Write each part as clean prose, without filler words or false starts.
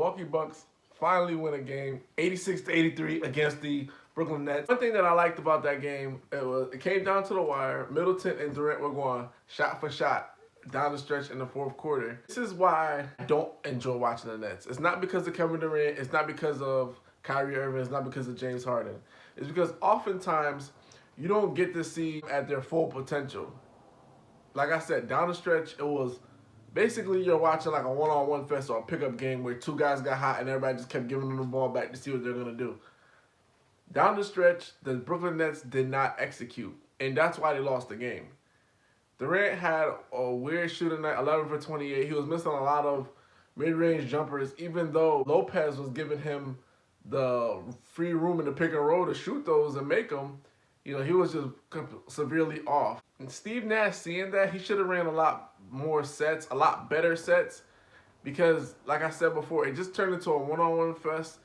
Milwaukee Bucks finally win a game, 86-83 against the Brooklyn Nets. One thing that I liked about that game, it came down to the wire. Middleton and Durant were going shot for shot down the stretch in the fourth quarter. This is why I don't enjoy watching the Nets. It's not because of Kevin Durant. It's not because of Kyrie Irving. It's not because of James Harden. It's because oftentimes you don't get to see at their full potential. Like I said, down the stretch, it was basically you're watching like a one-on-one fest or a pickup game where two guys got hot and everybody just kept giving them the ball back to see what they're going to do. Down the stretch, the Brooklyn Nets did not execute, and that's why they lost the game. Durant had a weird shooting night, 11 for 28. He was missing a lot of mid-range jumpers, even though Lopez was giving him the free room in the pick and roll to shoot those and make them. You know, he was just severely off. And Steve Nash, seeing that, he should have ran a lot more sets, a lot better sets, because, like I said before, it just turned into a one-on-one fest.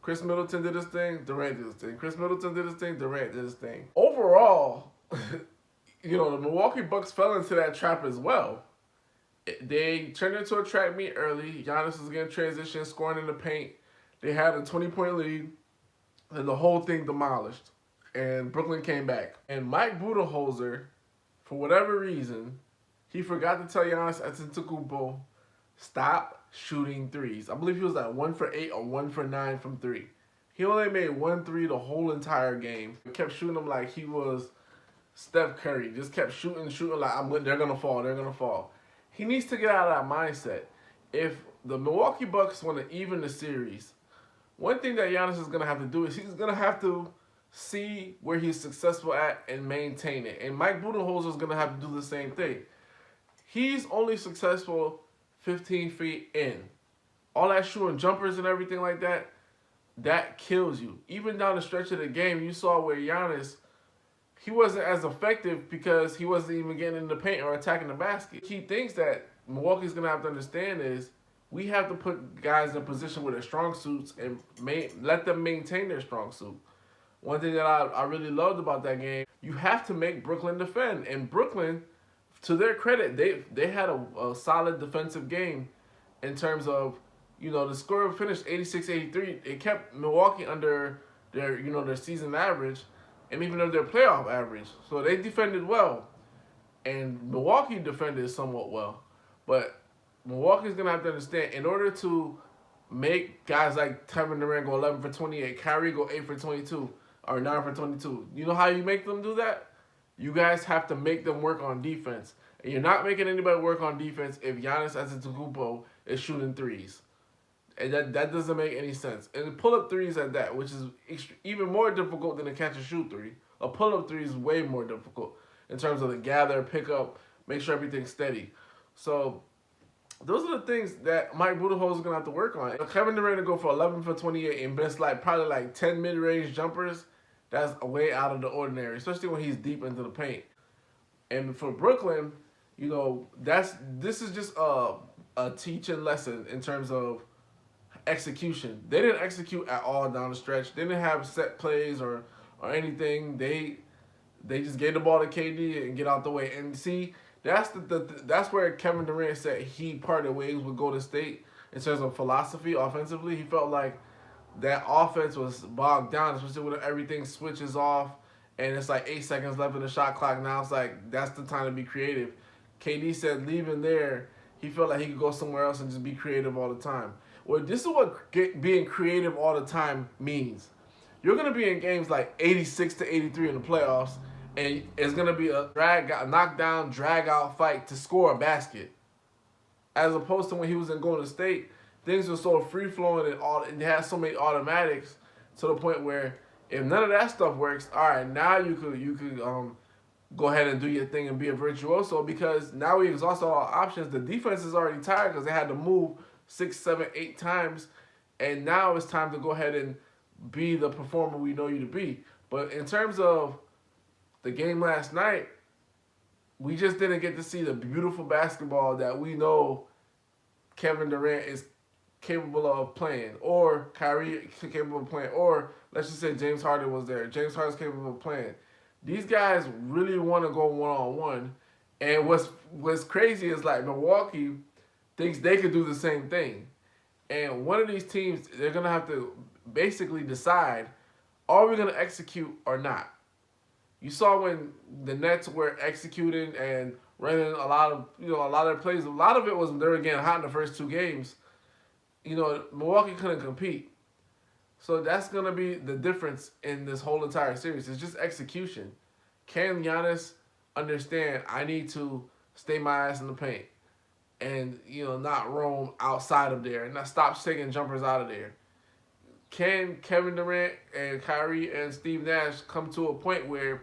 Chris Middleton did his thing, Durant did his thing. Chris Middleton did his thing, Durant did his thing. Overall, you know, the Milwaukee Bucks fell into that trap as well. They turned into a track meet early. Giannis was getting transition, scoring in the paint. They had a 20-point lead, and the whole thing demolished. And Brooklyn came back. And Mike Budenholzer, for whatever reason, he forgot to tell Giannis Antetokounmpo, stop shooting threes. I believe he was like 1 for 8 or 1 for 9 from 3. He only made 1 3 the whole entire game. He kept shooting them like he was Steph Curry. Just kept shooting like they're going to fall, they're going to fall. He needs to get out of that mindset. If the Milwaukee Bucks want to even the series, one thing that Giannis is going to have to do is he's going to have to see where he's successful at and maintain it. And Mike Budenholzer is going to have to do the same thing. He's only successful 15 feet in. All that shooting jumpers and everything like that, that kills you. Even down the stretch of the game, you saw where Giannis, he wasn't as effective because he wasn't even getting in the paint or attacking the basket. Key things that Milwaukee's going to have to understand is we have to put guys in a position with their strong suits and let them maintain their strong suit. One thing that I really loved about that game, you have to make Brooklyn defend. And Brooklyn, to their credit, they had a solid defensive game in terms of, you know, the score finished 86-83. It kept Milwaukee under their, you know, their season average and even under their playoff average. So they defended well. And Milwaukee defended somewhat well. But Milwaukee's going to have to understand, in order to make guys like Kevin Durant go 11 for 28, Kyrie go 8 for 22, or 9 for 22. You know how you make them do that? You guys have to make them work on defense. And you're not making anybody work on defense if Giannis Antetokounmpo is shooting threes. And that doesn't make any sense. And pull-up threes at that, which is even more difficult than a catch-and-shoot three. A pull-up three is way more difficult in terms of the gather, pick up, make sure everything's steady. So those are the things that Mike Budenholzer is going to have to work on. Kevin Durant to go for 11 for 28 and miss probably 10 mid-range jumpers, that's way out of the ordinary, especially when he's deep into the paint. And for Brooklyn, you know, this is just a teaching lesson in terms of execution. They didn't execute at all down the stretch. They didn't have set plays or anything. They just gave the ball to KD and get out the way. And see, that's where Kevin Durant said he parted ways with Golden State in terms of philosophy offensively. He felt like that offense was bogged down, especially when everything switches off and it's like 8 seconds left in the shot clock. Now it's like that's the time to be creative. KD said leaving there, he felt like he could go somewhere else and just be creative all the time. Well, this is what being creative all the time means. You're going to be in games like 86-83 in the playoffs, and it's going to be a knockdown, drag-out fight to score a basket. As opposed to when he was in Golden State, things were so free-flowing and they had so many automatics to the point where if none of that stuff works, all right, now you could go ahead and do your thing and be a virtuoso, because now we exhausted all options. The defense is already tired because they had to move 6, 7, 8 times, and now it's time to go ahead and be the performer we know you to be. But in terms of the game last night, we just didn't get to see the beautiful basketball that we know Kevin Durant is capable of playing, or Kyrie is capable of playing, or let's just say James Harden was there. James Harden's capable of playing. These guys really want to go one-on-one, and what's crazy is like Milwaukee thinks they could do the same thing. And one of these teams, they're going to have to basically decide, are we going to execute or not? You saw when the Nets were executing and running a lot of their plays. A lot of it was they were getting hot in the first two games. Milwaukee couldn't compete. So that's gonna be the difference in this whole entire series. It's just execution. Can Giannis understand? I need to stay my ass in the paint and not roam outside of there and not stop taking jumpers out of there. Can Kevin Durant and Kyrie and Steve Nash come to a point where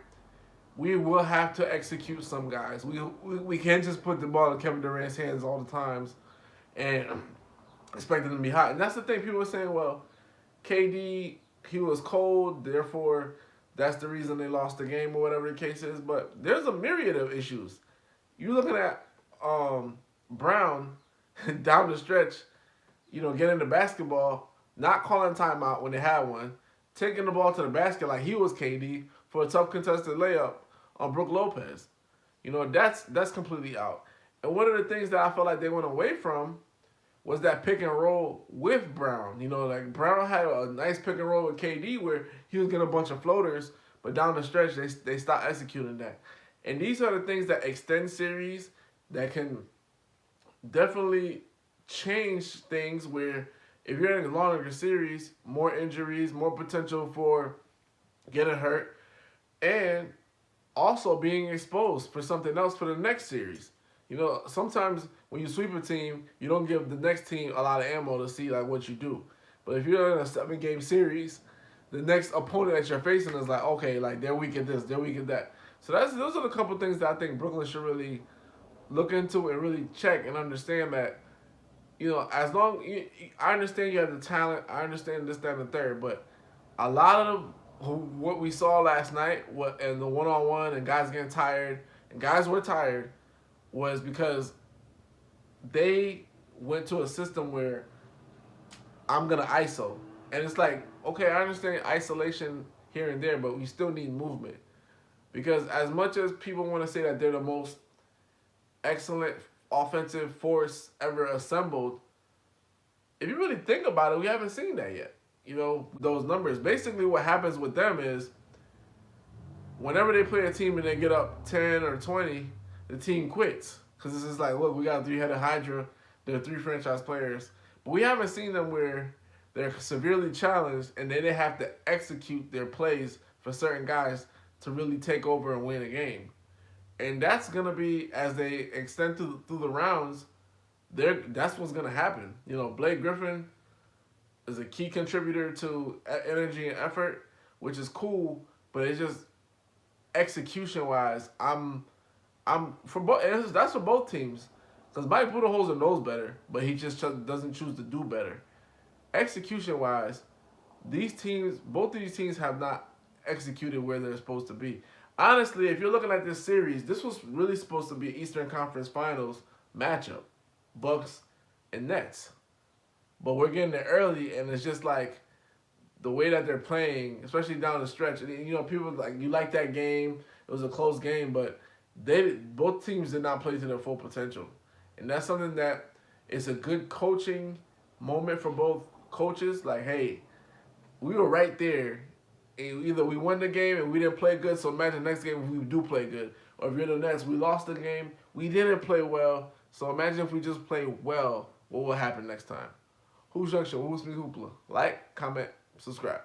we will have to execute some guys? We can't just put the ball in Kevin Durant's hands all the times and expect them to be hot. And that's the thing. People are saying, well, KD, he was cold, therefore that's the reason they lost the game or whatever the case is. But there's a myriad of issues. You're looking at Brown down the stretch, getting the basketball, not calling timeout when they had one, taking the ball to the basket like he was KD for a tough contested layup on Brook Lopez. That's completely out. And one of the things that I felt like they went away from was that pick and roll with Brown. Like Brown had a nice pick and roll with KD where he was getting a bunch of floaters, but down the stretch they stopped executing that. And these are the things that extend series that can definitely change things where if you're in a longer series, more injuries, more potential for getting hurt, and also being exposed for something else for the next series. Sometimes when you sweep a team, you don't give the next team a lot of ammo to see like what you do. But if you're in a 7-game series, the next opponent that you're facing is like, okay, like they're weak at this, they're weak at that. So those are the couple things that I think Brooklyn should really look into and really check and understand that, as long I understand you have the talent, I understand this, that, and the third, but a lot of what we saw last night, and the one-on-one and guys getting tired, and guys were tired, was because they went to a system where I'm going to ISO. And it's like, okay, I understand isolation here and there, but we still need movement. Because as much as people want to say that they're the most excellent offensive force ever assembled, if you really think about it, we haven't seen that yet. Those numbers. Basically what happens with them is whenever they play a team and they get up 10 or 20, the team quits. Because it's just like, look, we got a three-headed hydra. There are 3 franchise players. But we haven't seen them where they're severely challenged and then they have to execute their plays for certain guys to really take over and win a game. And that's going to be, as they extend through the rounds, that's what's going to happen. Blake Griffin is a key contributor to energy and effort, which is cool, but it's just execution-wise, I'm for both. That's for both teams, because Mike Budenholzer knows better, but he just doesn't choose to do better. Execution-wise, both of these teams have not executed where they're supposed to be. Honestly, if you're looking at this series, this was really supposed to be an Eastern Conference Finals matchup, Bucks and Nets. But we're getting there early, and it's just like the way that they're playing, especially down the stretch. And, people like, you like that game. It was a close game, but both teams did not play to their full potential. And that's something that is a good coaching moment for both coaches. Like, hey, we were right there. And either we won the game and we didn't play good, so imagine the next game if we do play good. Or if you're the Nets, we lost the game, we didn't play well, so imagine if we just play well, what will happen next time? Who's Junction? Who's me Hoopla? Like, comment, subscribe.